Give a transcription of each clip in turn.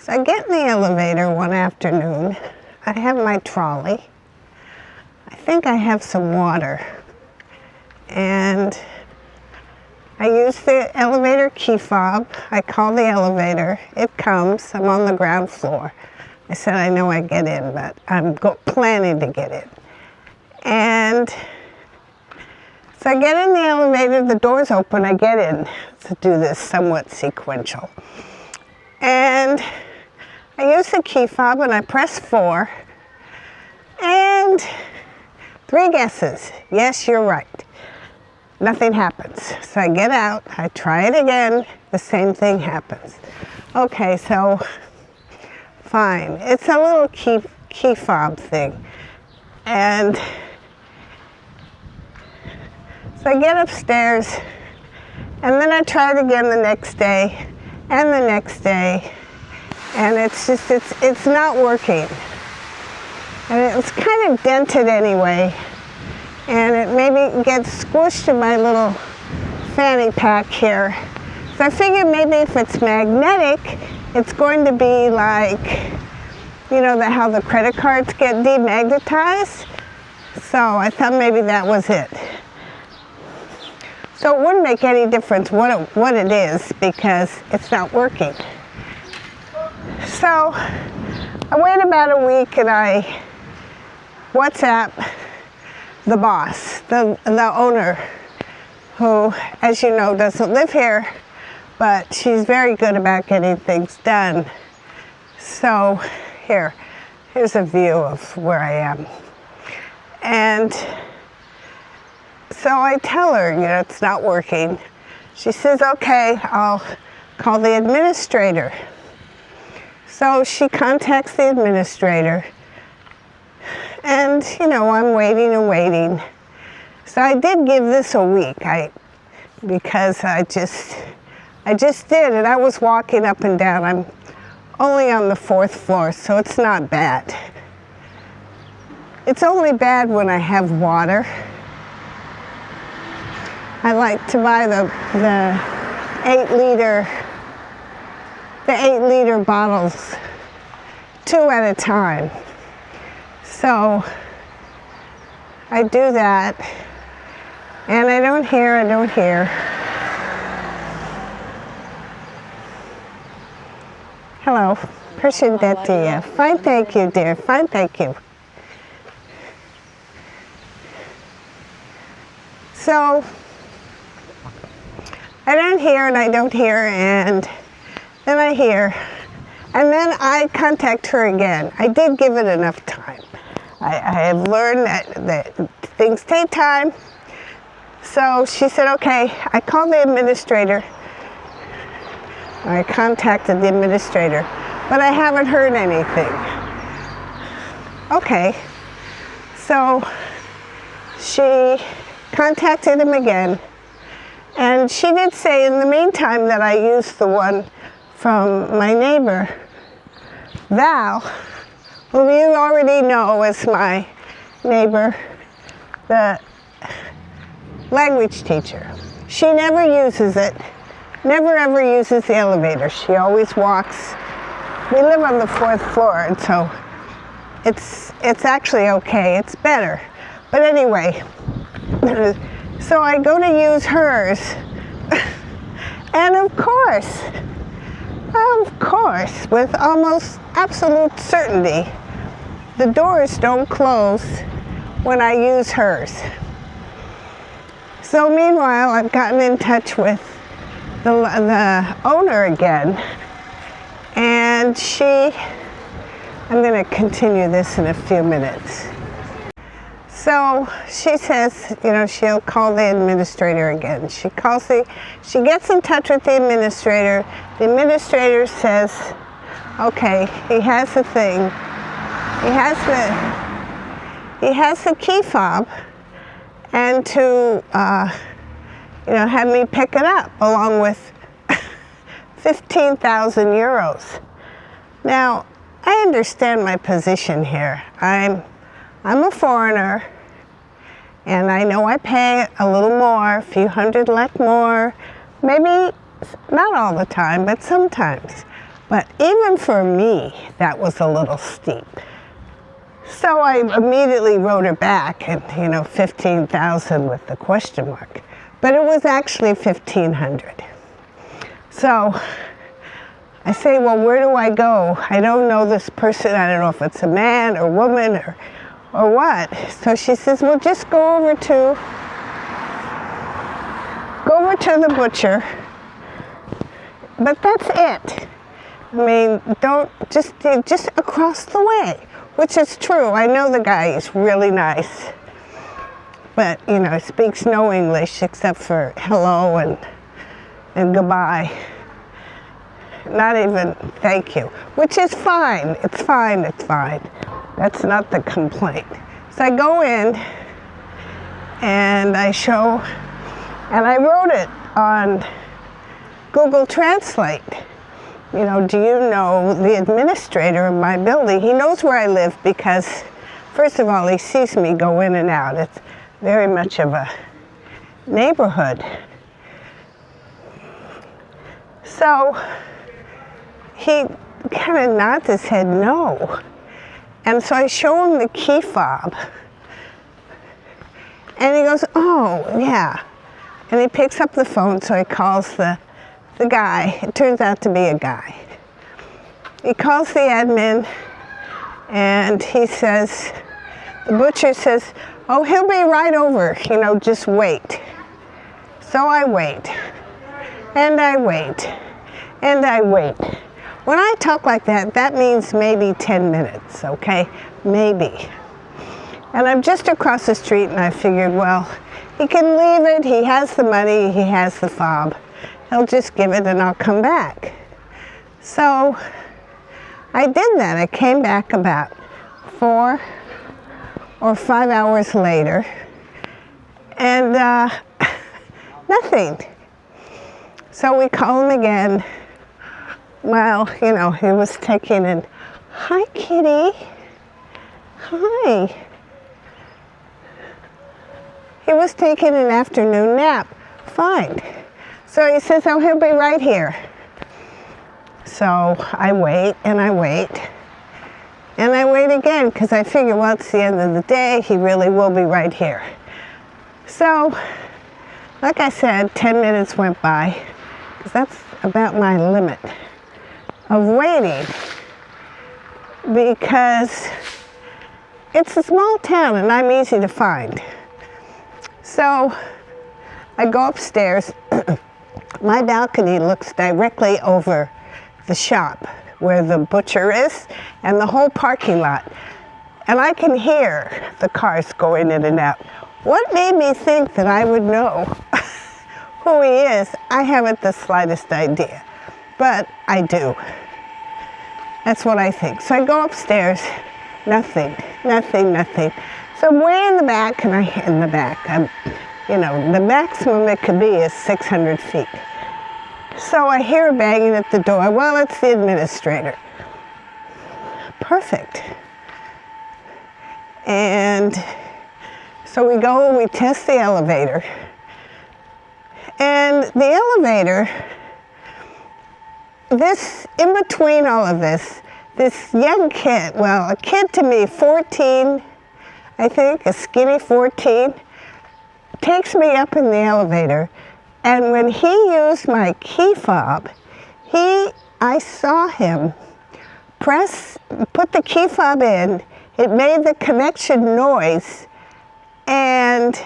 So I get in the elevator one afternoon. I have my trolley. I think I have some water. And I use the elevator key fob. I call the elevator. It comes. I'm on the ground floor. I said I know I get in, but I'm planning to get in. And so I get in the elevator, the door's open, I get in to do this somewhat sequential. And I use the key fob and I press 4. And 3 guesses. Yes, you're right. Nothing happens. So I get out, I try it again, the same thing happens. Okay, so fine. It's a little key fob thing. And so I get upstairs, and then I try it again the next day, and the next day, and it's not working. And it was kind of dented anyway, and it maybe gets squished in my little fanny pack here. So I figured maybe if it's magnetic, it's going to be like, you know, how the credit cards get demagnetized. So I thought maybe that was it. So it wouldn't make any difference what it is because it's not working. So I wait about a week and I WhatsApp the boss, the owner, who, as you know, doesn't live here, but she's very good about getting things done. So here's a view of where I am. And so I tell her, you know, it's not working. She says, okay, I'll call the administrator. So she contacts the administrator. And, you know, I'm waiting and waiting. So I did give this a week, because I just did, and I was walking up and down. I'm only on the 4th floor, so it's not bad. It's only bad when I have water. I like to buy the 8-liter bottles, 2 at a time. So I do that, and I don't hear. Hello, Persian Fine, thank you, dear. Fine, thank you. So I don't hear, and then I hear, and then I contact her again. I did give it enough time. I have learned that things take time. So she said, okay, I called the administrator. I contacted the administrator, but I haven't heard anything. Okay, so she contacted him again, and she did say in the meantime that I used the one from my neighbor, Val, whom you already know as my neighbor, the language teacher. She never uses it, never ever uses the elevator. She always walks. We live on the 4th floor, and so it's actually okay. It's better. But anyway, so I go to use hers, and of course, with almost absolute certainty, the doors don't close when I use hers. So meanwhile, I've gotten in touch with the owner again, and I'm going to continue this in a few minutes. So she says, you know, she'll call the administrator again. She gets in touch with the administrator. The administrator says, okay, he has the thing. He has the key fob, and to, have me pick it up along with 15,000 euros. Now, I understand my position here. I'm a foreigner, and I know I pay a little more, a few hundred lek more, maybe not all the time, but sometimes. But even for me, that was a little steep. So I immediately wrote her back at, 15,000 with the question mark. But it was actually 1,500. So I say, well, where do I go? I don't know this person. I don't know if it's a man or woman or what. So she says, well, just go over to the butcher. But that's it. I mean, don't just across the way, which is true. I know the guy is really nice, but he speaks no English except for hello and goodbye. Not even thank you, which is fine. It's fine. That's not the complaint. So I go in and I wrote it on Google Translate. Do you know the administrator of my building? He knows where I live because, first of all, he sees me go in and out. It's very much of a neighborhood. So he kind of nods his head no. And so I show him the key fob. And he goes, oh, yeah. And he picks up the phone, so he calls the guy. It turns out to be a guy. He calls the admin, and he says, the butcher says, oh, he'll be right over, just wait. So I wait, and I wait, and I wait. When I talk like that, that means maybe 10 minutes, okay? Maybe. And I'm just across the street, and I figured, well, he can leave it. He has the money. He has the fob. He'll just give it, and I'll come back. So I did that. I came back about 4 or 5 hours later, and nothing. So we call him again. Well, he was taking an, hi, kitty. Hi. He was taking an afternoon nap. Fine. So he says, oh, he'll be right here. So I wait, and I wait. And I wait again, because I figure, well, it's the end of the day. He really will be right here. So, like I said, 10 minutes went by, because that's about my limit of waiting. Because it's a small town, and I'm easy to find. So I go upstairs. My balcony looks directly over the shop where the butcher is and the whole parking lot. And I can hear the cars going in and out. What made me think that I would know who he is? I haven't the slightest idea, but I do. That's what I think. So I go upstairs, nothing. So I'm way in the back, and the maximum it could be is 600 feet. So I hear banging at the door. Well, it's the administrator. Perfect. And so we go, we test the elevator. And the elevator, in between all of this young kid, well, a kid to me, 14, I think, a skinny 14, takes me up in the elevator, and when he used my key fob, I saw him put the key fob in, it made the connection noise, and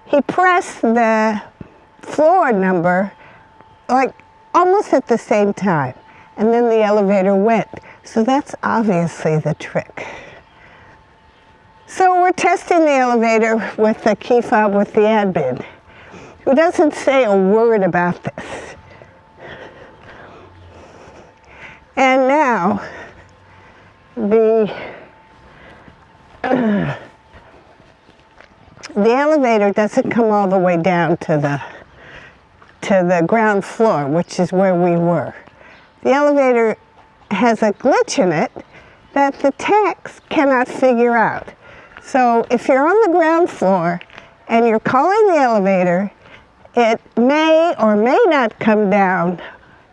he pressed the floor number like almost at the same time, and then the elevator went. So that's obviously the trick. So we're testing the elevator with the key fob with the admin, who doesn't say a word about this. And now, the elevator doesn't come all the way down to the ground floor, which is where we were. The elevator has a glitch in it that the techs cannot figure out. So if you're on the ground floor and you're calling the elevator, it may or may not come down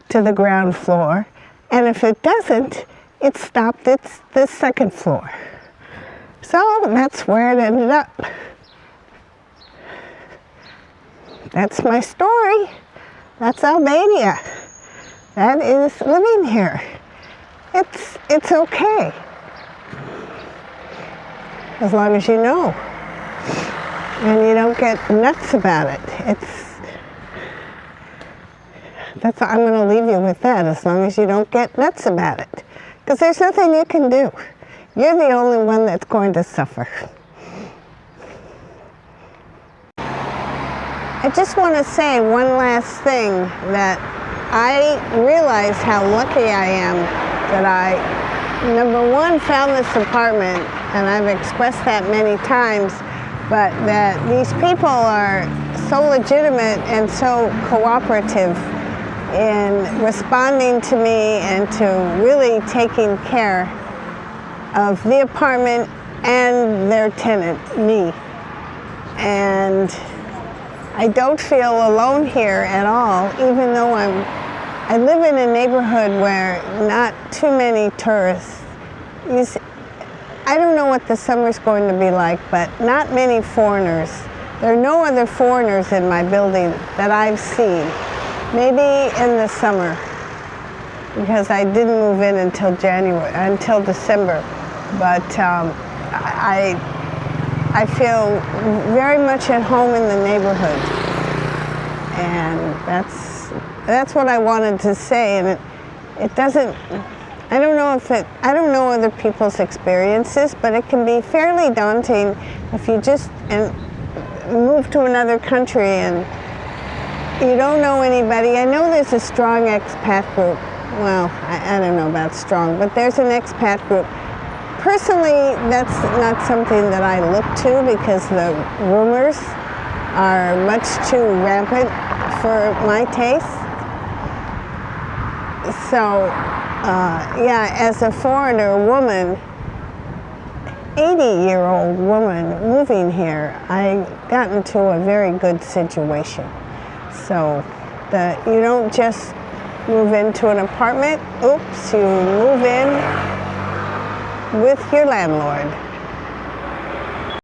to the ground floor, And if it doesn't, it stopped at the second floor. So that's where it ended up. That's my story. That's Albania. That is living here. It's okay. As long as you know. And you don't get nuts about it. I'm going to leave you with that, as long as you don't get nuts about it. Because there's nothing you can do. You're the only one that's going to suffer. I just want to say one last thing, that I realize how lucky I am that I, number one, found this apartment, and I've expressed that many times, but that these people are so legitimate and so cooperative in responding to me and to really taking care of the apartment and their tenant, me. And I don't feel alone here at all, even though I live in a neighborhood where not too many tourists. I don't know what the summer's going to be like, but not many foreigners. There are no other foreigners in my building that I've seen. Maybe in the summer, because I didn't move in until December. But I feel very much at home in the neighborhood, and that's what I wanted to say. And it doesn't. I don't know other people's experiences, but it can be fairly daunting if you just move to another country and you don't know anybody. I know there's a strong expat group. Well, I don't know about strong, but there's an expat group. Personally, that's not something that I look to, because the rumors are much too rampant for my taste. So, yeah, as a foreigner woman, 80-year-old woman moving here, I got into a very good situation. So, you don't just move into an apartment, oops, you move in with your landlord.